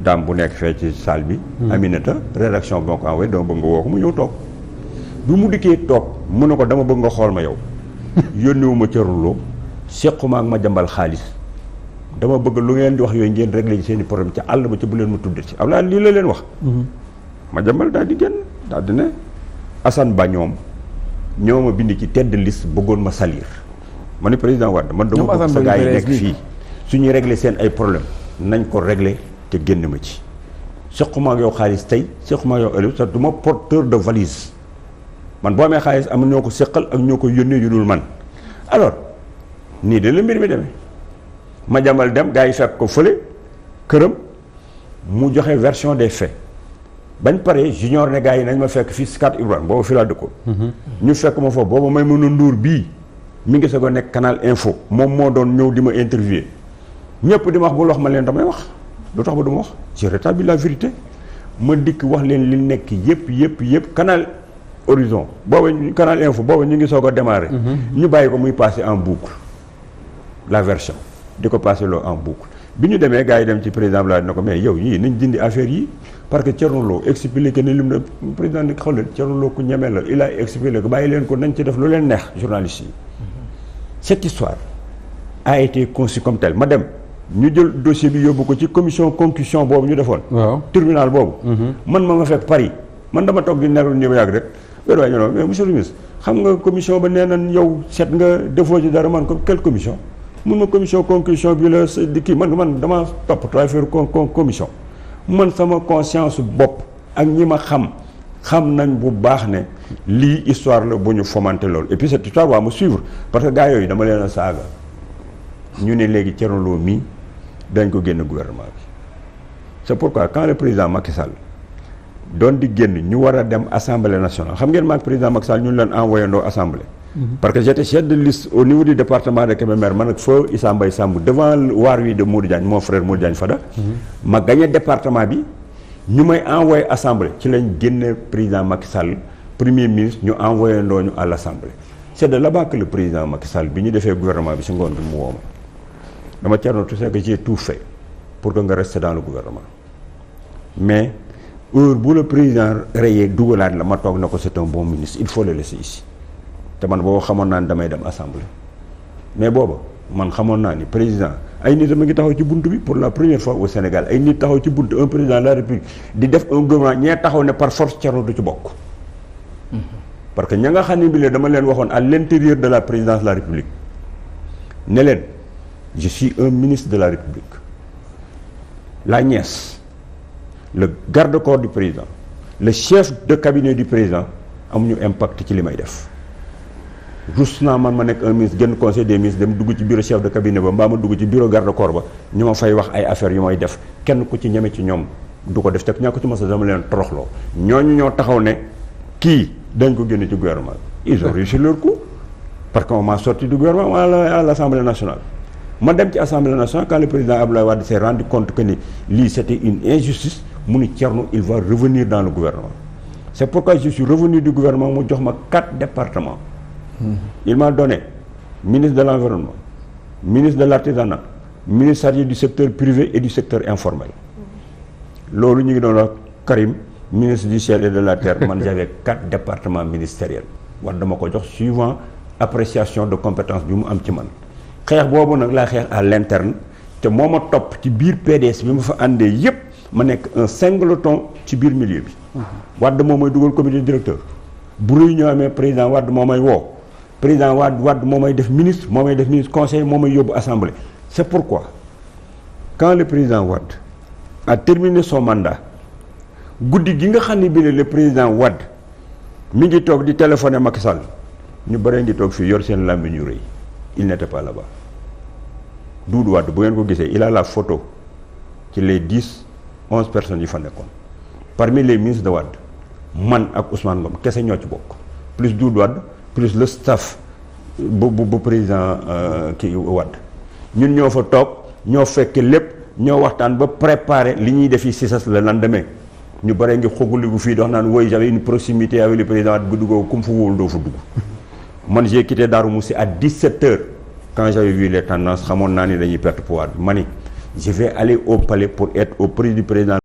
daam bu nekk fee ci salle bi. Aminata rédaction bi ma ko envoyé dama bëgg nga woo ko mu ñëw toog. bi mu dikkee toog mu ne ko dama bëgg nga xool ma yow. yónniwuma cëruloo sequma ak ma jambal xaalis dama bëgg lu ngeen di wax yooyu ngeen réglé ci seen i problème ca àll ba ca bu leen ma tuddee ci Abdoulaye lii la leen wax. ma jambal daal di génn daal di ne Assane Ba ñoo ma bind ci tête de liste bëggoon ma salir ma ne président Wade man dama bëgg sa gars yi nekk fii suñuy réglé seen ay problème nañ ko réglé te génn ma ci sequma ak yow xaalis tey sequma ak yow ëllëg te du ma porteur de valise man boo amee xaalis am ñoo ko seqal ak ñoo ko yónnee yu dul man alors nii de la mbir mi demee ma jàmbal dem gars yi fekk ko fële këram mu joxe version des faits bañ pare junior ne gars yi nañ ma fekk fii Scat Urbam boobu fi laa dëkkoon ñu fekk ma foofu boobu may mën a nduur bii mi ngi soog a nekk Canal Info moom moo doon ñëw di ma interviewer ñëpp di ma wax bul wax ma leen damay wax lu tax ba du ma wax j'ai rétabli la vérité ma dikk wax leen li nekk yëpp Canal Horizon booba Canal Info booba ñu ngi soog a démarrer ñu bàyyi ko muy passer en boucle la version di ko passer loo en boucle bi ñu demee gars yi dem ci président Blade na ko mais yow yii nañ dindi affaire yi parce que Thierno Lo expliqué ne lim na président ni xool leen Thierno Lo ku ñeme la il a expliqué ko bàyyi leen ko nañ ci def lu leen neex journalistes yi cette histoire a été conçue comme telle ma dem ñu jël dossier bi yóbbu ko ci commission concussion boobu ñu defoon tribunal boobu man ma fekk Paris man dama toog di nelaw nii ba yàgg rek wér waaye ñu mais monsieur le ministre xam nga commission ba nee nañ yow seet nga defoo ci dara man ko quelle commission mun ma commission conclusion bi la di kii man dama toppatoo affaire commission man sama conscience bopp ak ñi ma xam nañ bu baax ne lii histoire la bu ñu fomenté loolu et puis cette histoire waa ma suivre parce que gars yooyu dama leen a saaga ñu ne léegi Thierno Lo mii dañ ko génn gouvernement bi c'est pourquoi quand le président Macky Sall doon di génn ñu war a dem assemblée nationale xam ngeen maag président Macky Sall ñu leen envoyé ndoo assemblée parce que j'étais chef de liste au niveau du département de Kébémer man ak feu Issa Mbaye Samb devant waar wi de Modou Diagne mon frère Modou Diagne Fada ma gagné département bi ñu may envoyé assemblée ci lañ génne président Macky Sall premier ministre ñu envoyé ndoo ñu à l'assemblée c'est de là-bas que le président Macky Sall bi ñu defee gouvernement bi si ngoon bi mu woo ma dama Thierno tu sais que j'ai tout fait pour que nga restes dans le gouvernement mais heure bu le président rayé dugalaat la ma toog na ko c'est un bon ministre il faut le laisser ici te man booba xamoon naa ni damay dem assemblée mais booba man xamoon naa ni président ay nit dama ngi taxaw ci bunt bi pour la première fois au Sénégal ay nit taxaw ci bunt un président de la République di def un gouvernement ñee taxaw ne par force Thierno du ci bokk parce que ña nga xam ne bi lee dama leen waxoon à l'intérieur de la présidence de la République ne leen je suis un ministre de la République la nièce le garde-corps du président le chef de cabinet du président amuñu impact ci li may def rus naa man ma nekk un ministre génn conseil des ministres dem dugg ci bureau chef de cabinet ba mbaa ma dugg ci bureau garde-corps ba ñu ma fay wax ay affaires yu may def kenn ku ci ñeme ci ñoom du ko def te ñaa ko ci mos a dama leen toroxloo ñooñu ñoo taxaw ne kii dañ ko génne ci gouvernement bi ils ont réussi leur coup parce qu'on m'a sorti du gouvernement à l'Assemblée nationale ma dem ci Assemblée nationale quand le président Abdoulaye Wade s'est rendu compte que ni lii c'était une injustice mu ni Thierno il va revenir dans le gouvernement c'est pourquoi je suis revenu du gouvernement mu jox ma 4 départements il m'a donné ministre de l'environnement ministre de l'artisanat ministre chargé du secteur privé et du secteur informel loolu ñu ngi doon wax Karim ministre du ciel et de la terre man j'avais 4 départements ministériels war dama ko jox suivant appréciation de compétence bi mu am ci man xeex boobu nag laa xeex à l'interne te moo ma topp ci biir PDS bi ma fa àndee yépp ma nekk un singleton ci biir milieu bi Wade moo may dugal comité directeur bu réunion amee président Wade moo may woo président Wade moo may def ministre conseil moo may yóbbu assemblée c'est pourquoi quand le président Wade a terminé son mandat guddi gi nga xam ne bi le président Wade mi ngi toog di téléphoner Macky Sall ñu bëree ngi toog fii yor seen làmmiñ ñu rëy il n'était pas là-bas Doudou Wade bu ngeen ko gisee il a la photo ci les 11 personnes yi fa nekkoon parmi les ministres de Wade man ak Ousmane Ngom kese ñoo ci bokk plus Doudou Wade plus le staff bu président kii Wade ñun ñoo fa toog ñoo fekk lépp ñoo waxtaan ba préparer li ñuy def yi CICES le lendemain ñu bare ngi xoguligu fii dox naan woy j'avais une proximité avec le président Wade guddi googu comme fu wóolu doo fa dugg man j'ai quitté Darou Moussi à 17h quand j'avais vu les tendances xamoon naa ni dañuy perte pouvoir bi ma ni je vais aller au palais pour être auprès du président